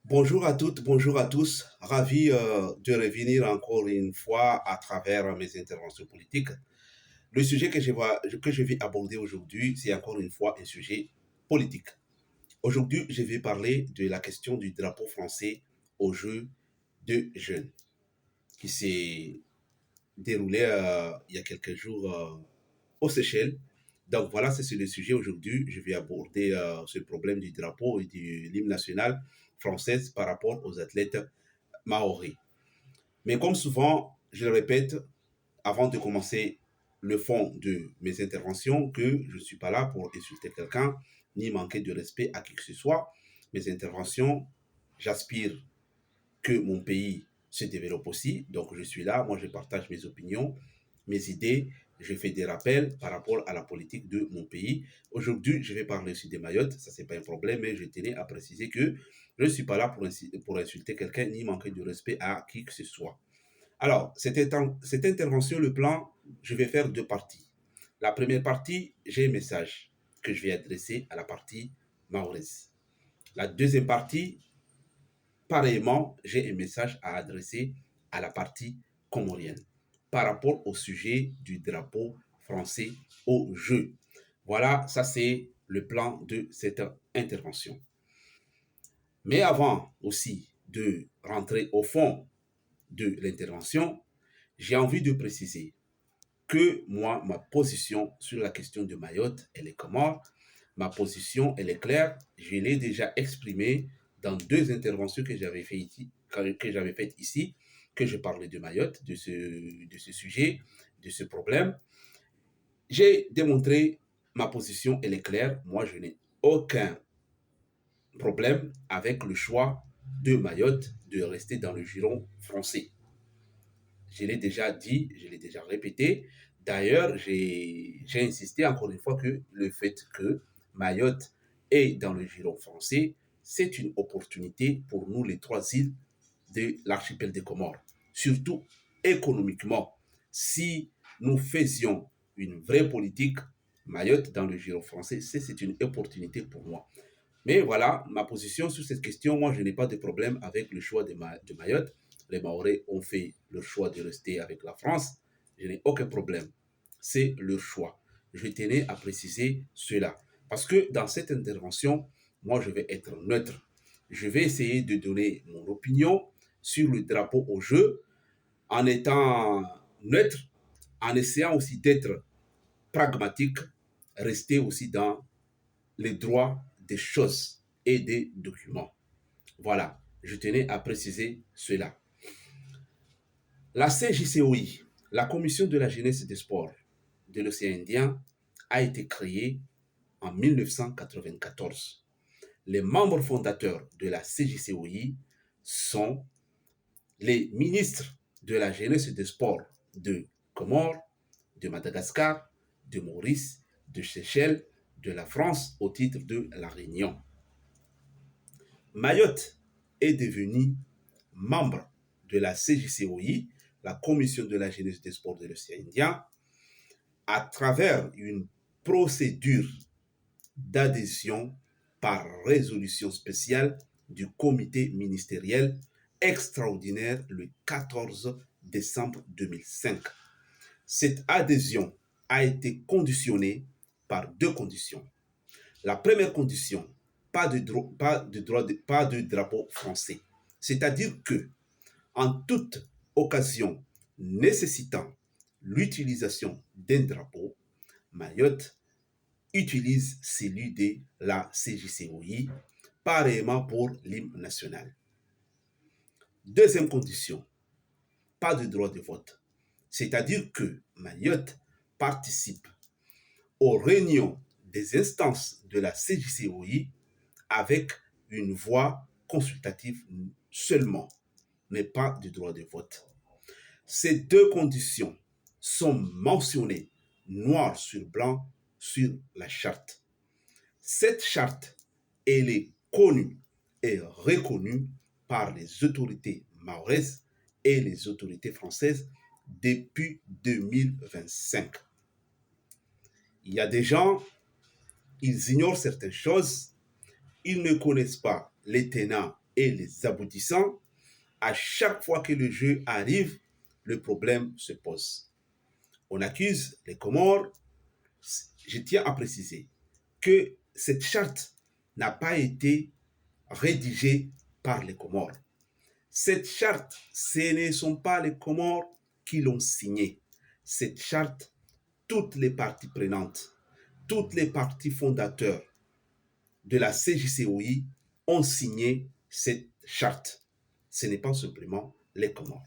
Bonjour à toutes, bonjour à tous. Ravi de revenir encore une fois à travers mes interventions politiques. Le sujet que je vais aborder aujourd'hui, c'est encore une fois un sujet politique. Aujourd'hui, je vais parler de la question du drapeau français aux Jeux de jeunes qui s'est déroulé il y a quelques jours aux Seychelles. Donc voilà, c'est le sujet aujourd'hui. Je vais aborder ce problème du drapeau et de l'hymne national française par rapport aux athlètes maoris. Mais comme souvent, je le répète, avant de commencer le fond de mes interventions, que je ne suis pas là pour insulter quelqu'un, ni manquer de respect à qui que ce soit. Mes interventions, j'aspire que mon pays se développe aussi. Donc je suis là, moi je partage mes opinions, mes idées, je fais des rappels par rapport à la politique de mon pays. Aujourd'hui, je vais parler aussi des Mayotte, ça c'est pas un problème, mais je tenais à préciser que je ne suis pas là pour insulter quelqu'un ni manquer de respect à qui que ce soit. Alors, cette intervention, le plan, je vais faire deux parties. La première partie, j'ai un message que je vais adresser à la partie mahoraise. La deuxième partie, pareillement, j'ai un message à adresser à la partie comorienne par rapport au sujet du drapeau français au jeu. Voilà, ça c'est le plan de cette intervention. Mais avant aussi de rentrer au fond de l'intervention, j'ai envie de préciser que moi, ma position sur la question de Mayotte et les Comores, ma position, elle est claire. Je l'ai déjà exprimée dans deux interventions que j'avais faites ici, que je parlais de Mayotte, de ce sujet, de ce problème. J'ai démontré ma position, elle est claire. Moi, je n'ai aucun problème avec le choix de Mayotte de rester dans le giron français. Je l'ai déjà dit, je l'ai déjà répété. D'ailleurs, j'ai insisté encore une fois que le fait que Mayotte est dans le giron français, c'est une opportunité pour nous, les trois îles de l'archipel des Comores. Surtout économiquement. Si nous faisions une vraie politique, Mayotte dans le giron français, c'est une opportunité pour moi. Mais voilà, ma position sur cette question, moi, je n'ai pas de problème avec le choix de Mayotte. Les Maoris ont fait le choix de rester avec la France. Je n'ai aucun problème. C'est leur choix. Je tenais à préciser cela. Parce que dans cette intervention, moi, je vais être neutre. Je vais essayer de donner mon opinion sur le drapeau au jeu en étant neutre, en essayant aussi d'être pragmatique, rester aussi dans les droits des choses et des documents. Voilà, je tenais à préciser cela. La CJCOI, la Commission de la jeunesse et des sports de l'océan Indien, a été créée en 1994. Les membres fondateurs de la CJCOI sont les ministres de la jeunesse et des sports de Comores, de Madagascar, de Maurice, de Seychelles, de la France au titre de la Réunion. Mayotte est devenue membre de la CJCOI, la Commission de la jeunesse des sports de l'océan Indien, à travers une procédure d'adhésion par résolution spéciale du comité ministériel extraordinaire le 14 décembre 2005. Cette adhésion a été conditionnée par deux conditions. La première condition, pas de drapeau français. C'est-à-dire que, en toute occasion nécessitant l'utilisation d'un drapeau, Mayotte utilise celui de la CJCOI, pareillement pour l'hymne national. Deuxième condition, pas de droit de vote. C'est-à-dire que Mayotte participe aux réunions des instances de la CJCOI avec une voix consultative seulement, mais pas de droit de vote. Ces deux conditions sont mentionnées noir sur blanc sur la charte. Cette charte, elle est connue et reconnue par les autorités mahoraises et les autorités françaises depuis 2025. Il y a des gens, ils ignorent certaines choses, ils ne connaissent pas les tenants et les aboutissants, à chaque fois que le jeu arrive, le problème se pose. On accuse les Comores. Je tiens à préciser que cette charte n'a pas été rédigée par les Comores. Cette charte, ce ne sont pas les Comores qui l'ont signée. Cette charte, toutes les parties prenantes, toutes les parties fondateurs de la CJCOI ont signé cette charte. Ce n'est pas simplement les Comores.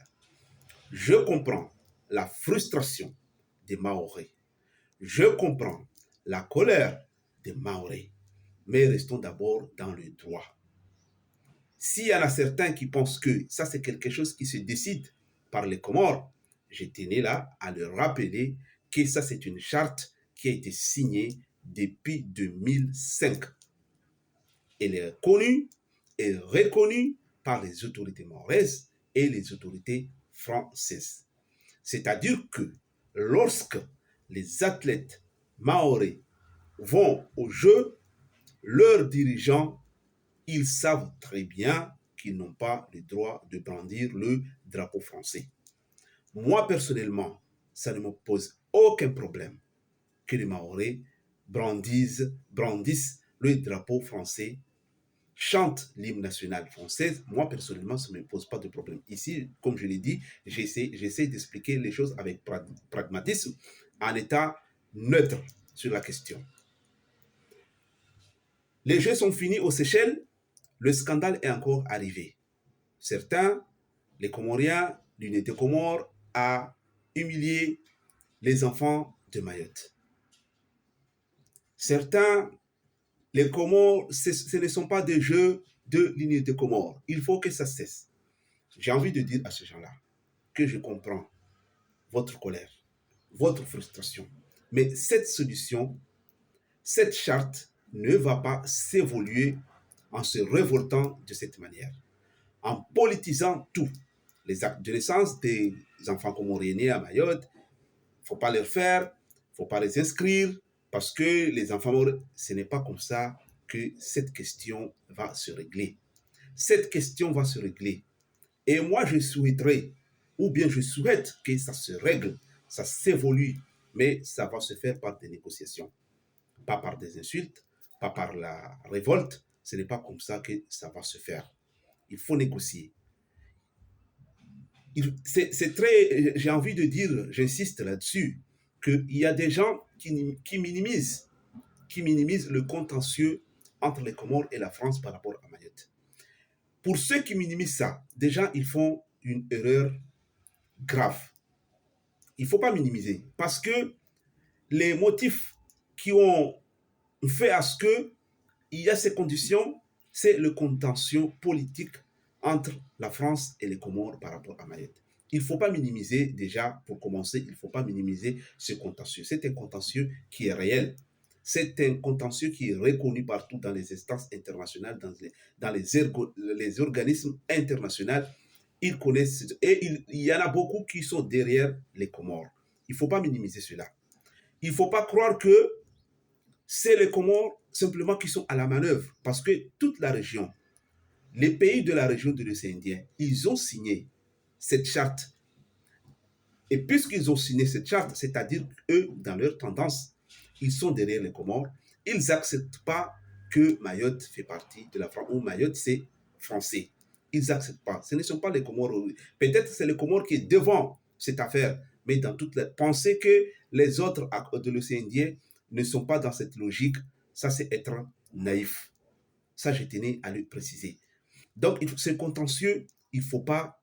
Je comprends la frustration des Mahorais. Je comprends la colère des Mahorais. Mais restons d'abord dans le droit. S'il y en a certains qui pensent que ça, c'est quelque chose qui se décide par les Comores, je tenais là à leur rappeler que ça, c'est une charte qui a été signée depuis 2005. Elle est connue et reconnue par les autorités maoraises et les autorités françaises. C'est-à-dire que lorsque les athlètes mahorais vont au jeu, leurs dirigeants, ils savent très bien qu'ils n'ont pas le droit de brandir le drapeau français. Moi, personnellement, ça ne me pose aucun problème que les Mahorais brandissent le drapeau français, chantent l'hymne national français. Moi, personnellement, ça ne me pose pas de problème. Ici, comme je l'ai dit, j'essaie d'expliquer les choses avec pragmatisme, en état neutre sur la question. Les Jeux sont finis aux Seychelles, le scandale est encore arrivé. Certains, les Comoriens, l'unité Comore, a humilié les enfants de Mayotte. Certains, les Comores, ce ne sont pas des jeux de l'unité Comore. Il faut que ça cesse. J'ai envie de dire à ces gens-là que je comprends votre colère, votre frustration. Mais cette solution, cette charte ne va pas s'évoluer en se révoltant de cette manière, en politisant tout. Les actes de naissance des enfants comoriens nés à Mayotte, il ne faut pas les faire, il ne faut pas les inscrire, parce que les enfants maoris, ce n'est pas comme ça que cette question va se régler. Cette question va se régler. Et moi, je souhaiterais, ou bien je souhaite que ça se règle, ça s'évolue, mais ça va se faire par des négociations, pas par des insultes, pas par la révolte. Ce n'est pas comme ça que ça va se faire. Il faut négocier. C'est très, j'ai envie de dire, j'insiste là-dessus, qu'il y a des gens qui minimisent le contentieux entre les Comores et la France par rapport à Mayotte. Pour ceux qui minimisent ça, déjà, ils font une erreur grave. Il ne faut pas minimiser, parce que les motifs qui ont fait à ce qu'il y a ces conditions, c'est le contentieux politique entre la France et les Comores par rapport à Mayotte. Il ne faut pas minimiser, déjà, pour commencer, il ne faut pas minimiser ce contentieux. C'est un contentieux qui est réel. C'est un contentieux qui est reconnu partout dans les instances internationales, dans les organismes internationaux. Ils connaissent, et il y en a beaucoup qui sont derrière les Comores. Il ne faut pas minimiser cela. Il ne faut pas croire que c'est les Comores simplement qui sont à la manœuvre, parce que toute la région, les pays de la région de l'océan Indien, ils ont signé cette charte. Et puisqu'ils ont signé cette charte, c'est-à-dire qu'eux, dans leur tendance, ils sont derrière les Comores, ils n'acceptent pas que Mayotte fait partie de la France, ou Mayotte c'est français. Ils n'acceptent pas. Ce ne sont pas les Comores. Peut-être c'est les Comores qui est devant cette affaire, mais dans toute la pensée que les autres de l'océan Indien ne sont pas dans cette logique, ça c'est être naïf. Ça, je tenais à le préciser. Donc, ce contentieux, il ne faut pas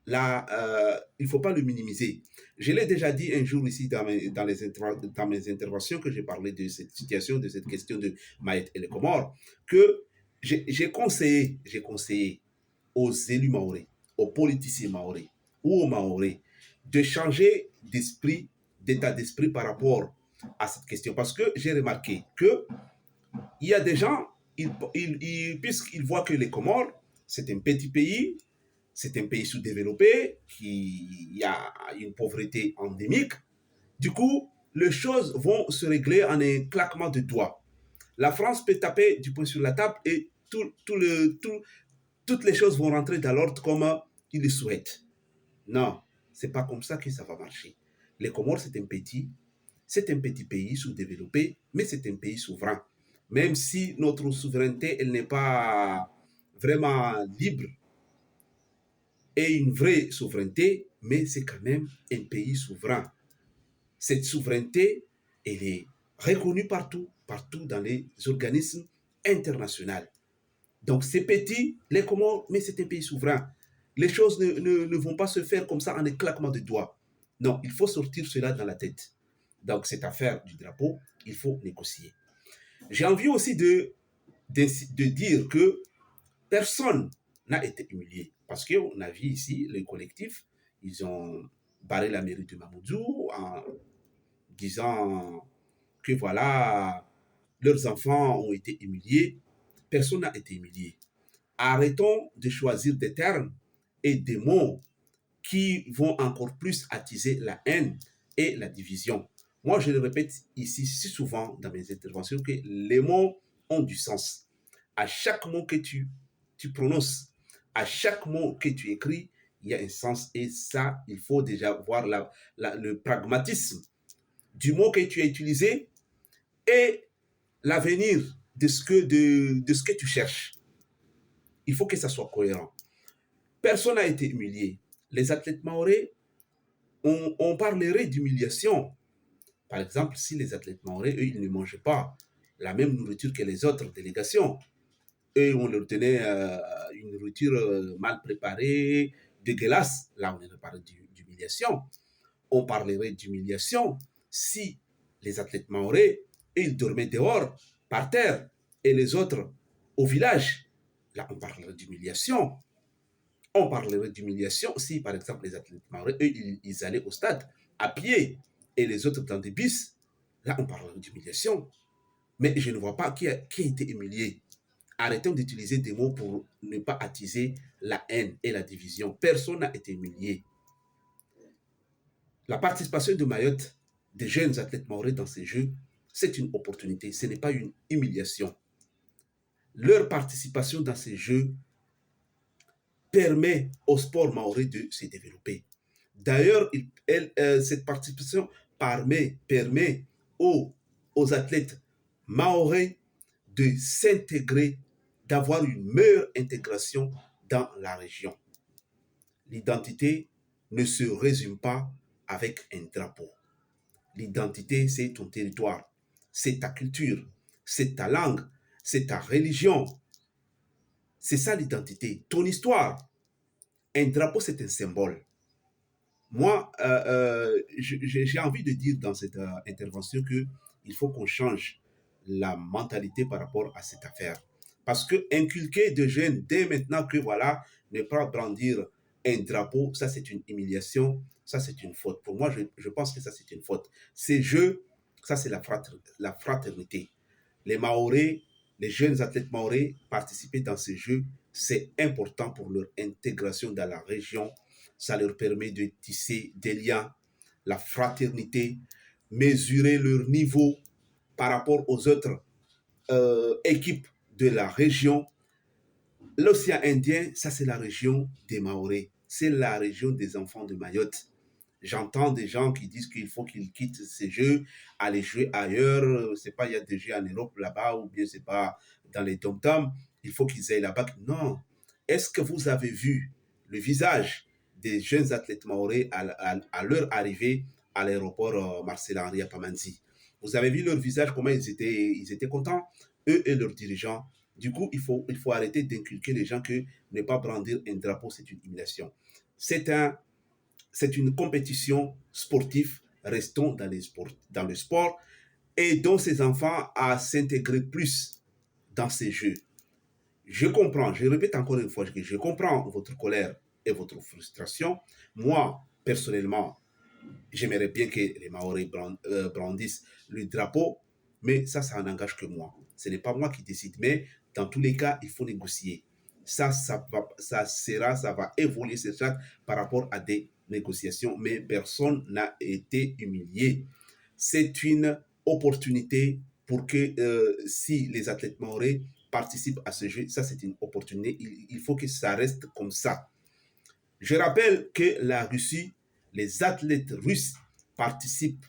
le minimiser. Je l'ai déjà dit un jour ici dans mes interventions que j'ai parlé de cette situation, de cette question de Mayotte et les Comores, que j'ai conseillé aux élus maorais, aux politiciens maorais ou aux maorais de changer d'état d'esprit par rapport à cette question. Parce que j'ai remarqué qu'il y a des gens, puisqu'ils voient que les Comores, c'est un petit pays, c'est un pays sous-développé, qui a une pauvreté endémique. Du coup, les choses vont se régler en un claquement de doigts. La France peut taper du poing sur la table et toutes les choses vont rentrer dans l'ordre comme ils le souhaitent. Non, c'est pas comme ça que ça va marcher. Les Comores, c'est un petit pays sous-développé, mais c'est un pays souverain. Même si notre souveraineté, elle n'est pas vraiment libre et une vraie souveraineté, mais c'est quand même un pays souverain. Cette souveraineté, elle est reconnue partout, partout dans les organismes internationaux. Donc c'est petit, les Comores, mais c'est un pays souverain. Les choses ne vont pas se faire comme ça en un claquement de doigts. Non, il faut sortir cela dans la tête. Donc cette affaire du drapeau, il faut négocier. J'ai envie aussi de dire que personne n'a été humilié. Parce qu'on a vu ici, le collectif, ils ont barré la mairie de Mamoudzou en disant que voilà, leurs enfants ont été humiliés. Personne n'a été humilié. Arrêtons de choisir des termes et des mots qui vont encore plus attiser la haine et la division. Moi, je le répète ici si souvent dans mes interventions que les mots ont du sens. À chaque mot que tu prononces, à chaque mot que tu écris, il y a un sens et ça, il faut déjà voir le pragmatisme du mot que tu as utilisé et l'avenir de ce que tu cherches. Il faut que ça soit cohérent. Personne n'a été humilié. Les athlètes maorais, on parlerait d'humiliation. Par exemple, si les athlètes maorais, eux, ils ne mangeaient pas la même nourriture que les autres délégations, eux, on leur donnait une nourriture mal préparée, dégueulasse. Là, on parle d'humiliation. On parlerait d'humiliation si les athlètes maorais, ils dormaient dehors, par terre, et les autres au village. Là, on parlerait d'humiliation. On parlerait d'humiliation si, par exemple, les athlètes maorais, eux, ils allaient au stade à pied et les autres dans des bus. Là, on parlerait d'humiliation. Mais je ne vois pas qui a été humilié. Arrêtons d'utiliser des mots pour ne pas attiser la haine et la division. Personne n'a été humilié. La participation de Mayotte, des jeunes athlètes maorais dans ces Jeux, c'est une opportunité, ce n'est pas une humiliation. Leur participation dans ces Jeux permet au sport maorais de se développer. D'ailleurs, cette participation permet aux athlètes maorais de s'intégrer, d'avoir une meilleure intégration dans la région. L'identité ne se résume pas avec un drapeau. L'identité, c'est ton territoire, c'est ta culture, c'est ta langue, c'est ta religion. C'est ça l'identité, ton histoire. Un drapeau, c'est un symbole. Moi, j'ai envie de dire dans cette intervention qu'il faut qu'on change la mentalité par rapport à cette affaire. Parce que inculquer de jeunes dès maintenant que voilà, ne pas brandir un drapeau, ça c'est une humiliation, ça c'est une faute. Pour moi, je pense que ça c'est une faute. Ces jeux, ça c'est la fraternité. Les Maoris, les jeunes athlètes Maoris participer dans ces jeux, c'est important pour leur intégration dans la région. Ça leur permet de tisser des liens, la fraternité, mesurer leur niveau par rapport aux autres équipes de la région. L'océan Indien, ça c'est la région des Maoris, c'est la région des enfants de Mayotte. J'entends des gens qui disent qu'il faut qu'ils quittent ces jeux, aller jouer ailleurs. C'est pas, il y a des jeux en Europe là-bas, ou bien c'est pas dans les dom-toms. Il faut qu'ils aillent là-bas. Non. Est-ce que vous avez vu le visage des jeunes athlètes maorais à leur arrivée à l'aéroport Marcel Henri à Pamanzi? Vous avez vu leur visage, comment ils étaient contents, eux et leurs dirigeants. Du coup, il faut arrêter d'inculquer les gens que ne pas brandir un drapeau, c'est une humiliation. C'est une compétition sportive, restons dans le sport, et dont ces enfants à s'intégrer plus dans ces jeux. Je comprends, je répète encore une fois, je comprends votre colère et votre frustration. Moi, personnellement, j'aimerais bien que les Maoris brandissent le drapeau, mais ça n'engage que moi. Ce n'est pas moi qui décide, mais dans tous les cas, il faut négocier. Ça va évoluer, ça, par rapport à des négociations, mais personne n'a été humilié. C'est une opportunité pour que si les athlètes maorais participent à ce jeu, ça c'est une opportunité. Il faut que ça reste comme ça. Je rappelle que la Russie, les athlètes russes participent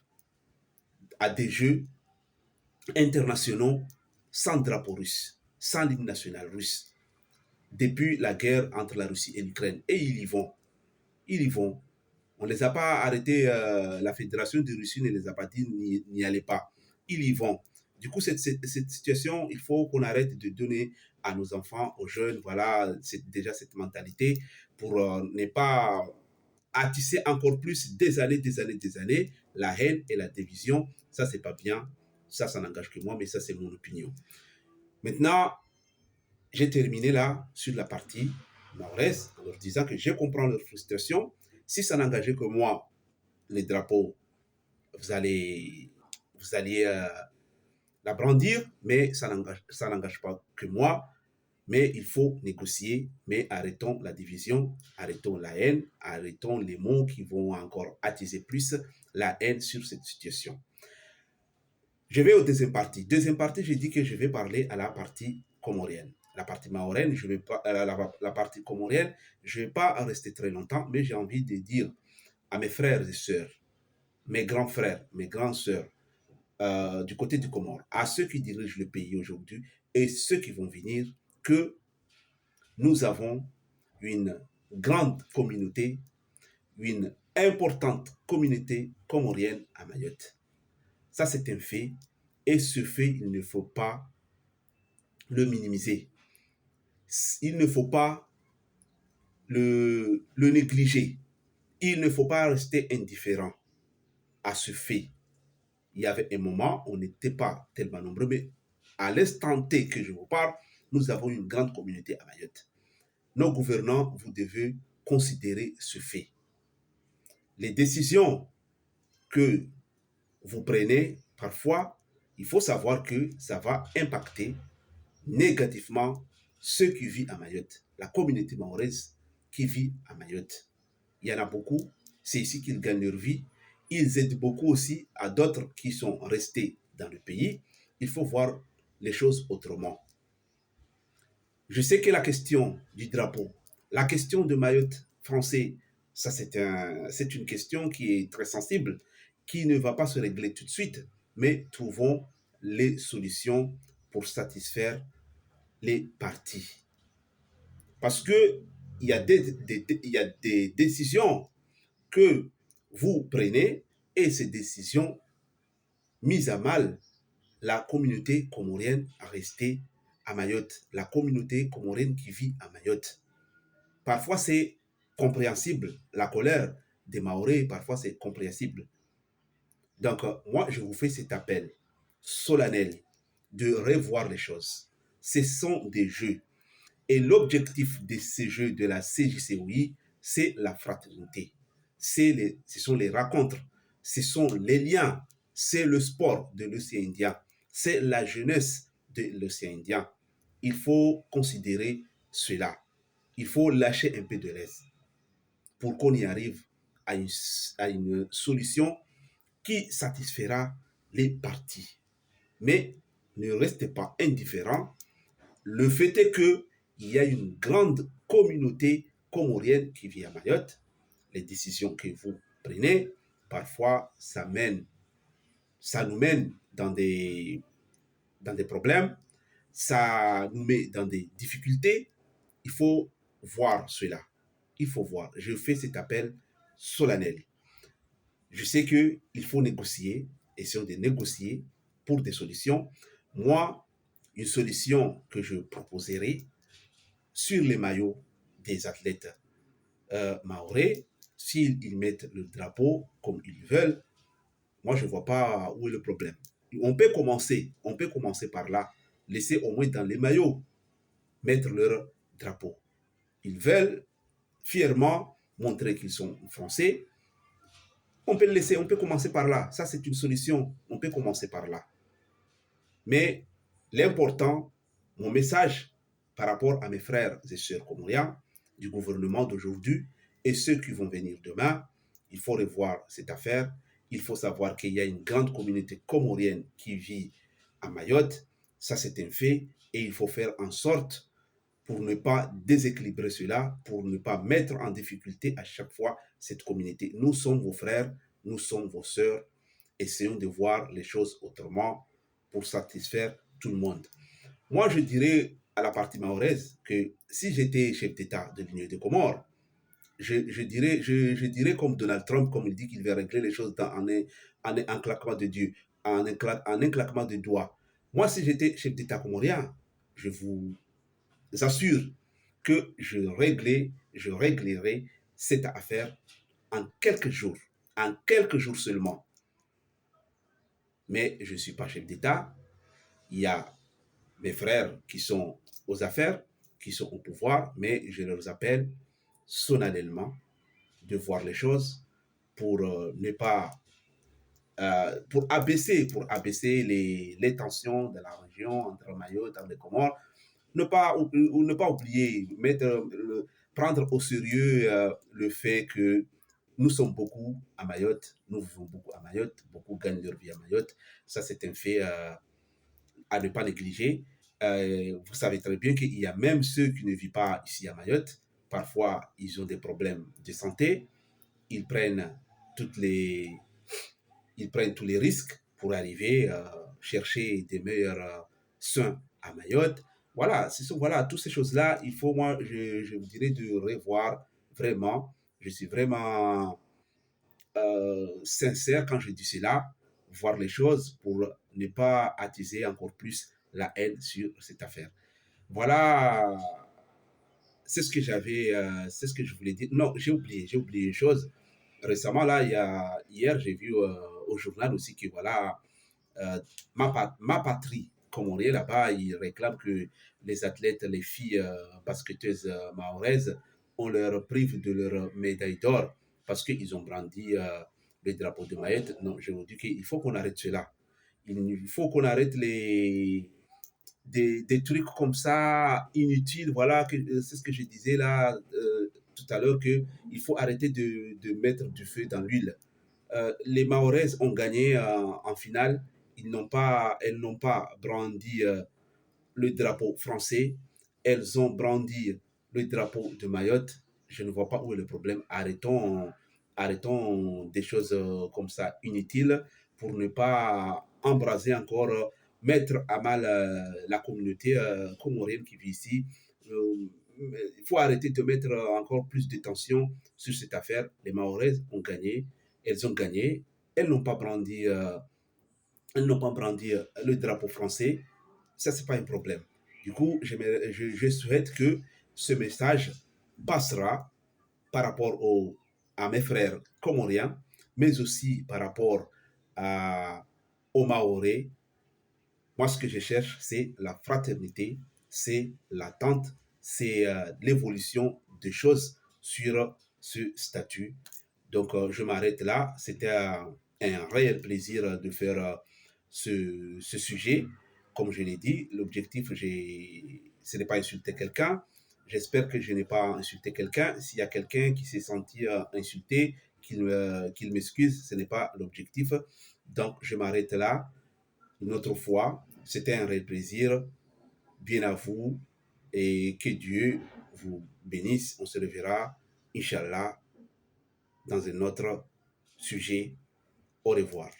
à des jeux internationaux sans drapeau russe, sans l'hymne national russe, depuis la guerre entre la Russie et l'Ukraine. Et ils y vont. Ils y vont. On ne les a pas arrêtés, la Fédération de Russie ne les a pas dit n'y allez pas. Ils y vont. Du coup, cette situation, il faut qu'on arrête de donner à nos enfants, aux jeunes, voilà, c'est déjà cette mentalité pour ne pas attisser encore plus des années, la haine et la division. Ça, c'est pas bien. Ça n'engage que moi, mais ça, c'est mon opinion. Maintenant, j'ai terminé là sur la partie mahoraise en leur disant que je comprends leur frustration. Si ça n'engageait que moi, les drapeaux, vous alliez la brandir, mais ça n'engage pas que moi. Mais il faut négocier, mais arrêtons la division, arrêtons la haine, arrêtons les mots qui vont encore attiser plus la haine sur cette situation. Je vais au deuxième partie. Deuxième partie, j'ai dit que je vais parler à la partie comorienne. La partie mahoraine, je vais pas, la partie comorienne, je ne vais pas rester très longtemps, mais j'ai envie de dire à mes frères et sœurs, mes grands frères, mes grandes sœurs, du côté du Comore, à ceux qui dirigent le pays aujourd'hui et ceux qui vont venir, que nous avons une grande communauté, une importante communauté comorienne à Mayotte. Ça, c'est un fait. Et ce fait, il ne faut pas le minimiser. Il ne faut pas le négliger. Il ne faut pas rester indifférent à ce fait. Il y avait un moment, on n'était pas tellement nombreux, mais à l'instant T que je vous parle, nous avons une grande communauté à Mayotte. Nos gouvernants, vous devez considérer ce fait. Les décisions que vous prenez, parfois, il faut savoir que ça va impacter négativement ceux qui vivent à Mayotte, la communauté mahoraise qui vit à Mayotte. Il y en a beaucoup, c'est ici qu'ils gagnent leur vie. Ils aident beaucoup aussi à d'autres qui sont restés dans le pays. Il faut voir les choses autrement. Je sais que la question du drapeau, la question de Mayotte français, ça c'est une question qui est très sensible, qui ne va pas se régler tout de suite, mais trouvons les solutions pour satisfaire les parties. Parce que il y a des décisions que vous prenez et ces décisions mises à mal la communauté comorienne à rester à Mayotte, la communauté comorienne qui vit à Mayotte. Parfois c'est compréhensible, la colère des Mahorais, parfois c'est compréhensible. Donc moi je vous fais cet appel solennel de revoir les choses. Ce sont des jeux. Et l'objectif de ces jeux de la CJCOI, c'est la fraternité. Ce sont les rencontres, ce sont les liens, c'est le sport de l'océan Indien, c'est la jeunesse de l'océan Indien. Il faut considérer cela. Il faut lâcher un peu de l'aise pour qu'on y arrive à une solution qui satisfera les parties. Mais ne restez pas indifférents. Le fait est qu'il y a une grande communauté comorienne qui vit à Mayotte. Les décisions que vous prenez, parfois, ça nous mène dans des problèmes, ça nous met dans des difficultés. Il faut voir cela. Il faut voir. Je fais cet appel solennel. Je sais qu'il faut négocier, essayons de négocier pour des solutions. Moi, une solution que je proposerai sur les maillots des athlètes mahorais, s'ils mettent le drapeau comme ils veulent, moi je ne vois pas où est le problème. On peut commencer par là, laisser au moins dans les maillots mettre leur drapeau. Ils veulent fièrement montrer qu'ils sont français. On peut le laisser, on peut commencer par là. Ça, c'est une solution. On peut commencer par là. Mais l'important, mon message par rapport à mes frères et sœurs comoriens du gouvernement d'aujourd'hui et ceux qui vont venir demain, il faut revoir cette affaire. Il faut savoir qu'il y a une grande communauté comorienne qui vit à Mayotte. Ça, c'est un fait. Et il faut faire en sorte pour ne pas déséquilibrer cela, pour ne pas mettre en difficulté à chaque fois cette communauté. Nous sommes vos frères, nous sommes vos sœurs. Essayons de voir les choses autrement pour satisfaire tout le monde. Moi, je dirais à la partie mahoraise que si j'étais chef d'État de l'Union des Comores, je dirais comme Donald Trump, comme il dit qu'il va régler les choses en un claquement de Dieu, en un claquement de doigts. Moi, si j'étais chef d'État comorien, je vous assure que je réglerai cette affaire en quelques jours seulement. Mais je ne suis pas chef d'État. Il y a mes frères qui sont aux affaires, qui sont au pouvoir, mais je leur appelle solennellement de voir les choses pour ne pas pour abaisser les tensions de la région entre Mayotte et les Comores, ne pas oublier, prendre au sérieux le fait que nous sommes beaucoup à Mayotte, nous vivons beaucoup à Mayotte, beaucoup gagnent leur vie à Mayotte. Ça, c'est un fait à ne pas négliger. Vous savez très bien qu'il y a même ceux qui ne vivent pas ici à Mayotte. Parfois, ils ont des problèmes de santé. Ils prennent, toutes les, ils prennent tous les risques pour arriver à chercher des meilleurs soins à Mayotte. Voilà, toutes ces choses-là, il faut, moi, je vous dirais de revoir vraiment. Je suis vraiment sincère quand je dis cela, voir les choses pour ne pas attiser encore plus la haine sur cette affaire. Voilà, c'est ce que je voulais dire. Non, j'ai oublié une chose. Récemment, là, hier, j'ai vu au journal aussi que voilà, euh, ma patrie comorienne là-bas, ils réclament que les athlètes, les filles basketteuses mahoraises, on leur prive de leur médaille d'or parce qu'ils ont brandi le drapeau de Mayotte. Non, je vous dis qu'il faut qu'on arrête cela. Il faut qu'on arrête des trucs comme ça inutiles. Voilà, c'est ce que je disais là tout à l'heure, qu'il faut arrêter de mettre du feu dans l'huile. Les Mahoraises ont gagné en finale. Elles n'ont pas brandi le drapeau français. Elles ont brandi le drapeau de Mayotte. Je ne vois pas où est le problème. Arrêtons des choses comme ça inutiles pour ne pas embraser encore, mettre à mal la communauté comorienne qui vit ici. Il faut arrêter de mettre encore plus de tension sur cette affaire. Les Mahoraises ont gagné. Elles ont gagné. Elles n'ont pas brandi, elles n'ont pas brandi le drapeau français. Ça, c'est pas un problème. Du coup, je souhaite que ce message passera par rapport à mes frères comoriens, mais aussi par rapport aux Maoris. Moi, ce que je cherche, c'est la fraternité, c'est l'attente, c'est l'évolution des choses sur ce statut. Donc, je m'arrête là. C'était un réel plaisir de faire ce sujet. Comme je l'ai dit, l'objectif, ce n'est pas insulter quelqu'un. J'espère que je n'ai pas insulté quelqu'un. S'il y a quelqu'un qui s'est senti insulté, qu'il m'excuse, ce n'est pas l'objectif. Donc, je m'arrête là. Une autre fois, c'était un réel plaisir. Bien à vous et que Dieu vous bénisse. On se reverra, Inch'Allah, dans un autre sujet. Au revoir.